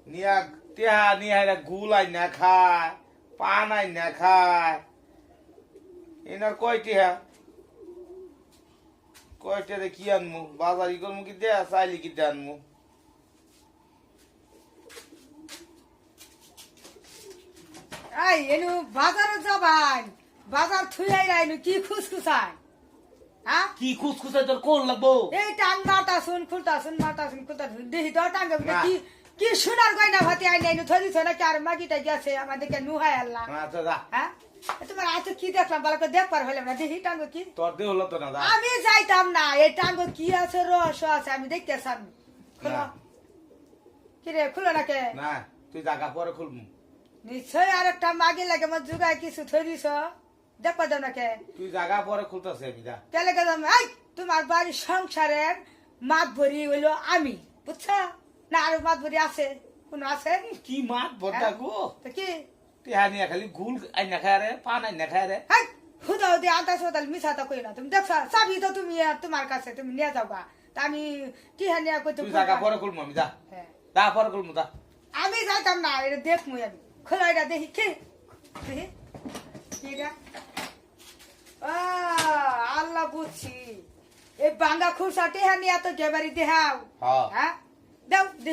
নিয়া টেহা নিয়া এরা গুল আই না খায় পান আই না খায় এনার কয়টিহা কয়টারে কি আনমু বাজারি করমু কি দেয়া চাইলি কি আনমু এই এনু বাজারে যাবাই বাজার থুই আইনু কি খুসখুসাই হ্যাঁ কি খুসখুসাই তোর কোন লাগবো এই টাং মারতাছুন খুলতাছুন দেহি তো টাঙ্গে না। কি কি সোনার গয়না ভাতি আইনু থরি থনা কি আর মাগিটা গেছে আমাদেরকে নুহাই আল্লাহ আচ্ছা যা হ্যাঁ তোমার আজ কি দেখলাম ভালো করে দেখবার হইলাম না দেহি টাঙ্গ কি তোর দিয়ে হলো তো না যা আমি যাইতাম না এই টাঙ্গ কি আছে রহস্য আছে আমি দেখতেছাম খুলো না। কি রে খুলো না কে না তুই জায়গা পরে খুলমু নিশ্চয় আর একটা মাগে লাগে আমার জুগায় কিছু থরিস দেখবা দাও না কে তুই জায়গা পরে খুলতেছে আমি যা কেলে গেলাম এই তোমার বাড়ির সংসারের মাত ভরি হইলো আমি বুঝছো না আরো মাত ভরি আছে কোন আছে কি মাত বড়টা গো তো কি টেহা নিয়া খালি গুল আই না খায় রে পান আই না খায় রে হাই হুদা হুদি আন্তা সোদাল মিছা তো কই না তুমি দেখছো চাবি তো তুমি তোমার কাছে তুমি নিয়ে যাও গা তা আমি কি হ্যাঁ নিয়ে কই তুই জায়গা পরে খুলমু আমি যা হ্যাঁ যা পরে খুলমু যা আমি যাইতাম না এটা দেখমু আমি খোলা এটা দেখি কি দেখি কি এটা আল্লাহ বুঝছি এই বাঙ্গা খুরসাটি হ্যাঁ নিয়ে তো গেবারি দেহাও হ্যাঁ হ্যাঁ দাও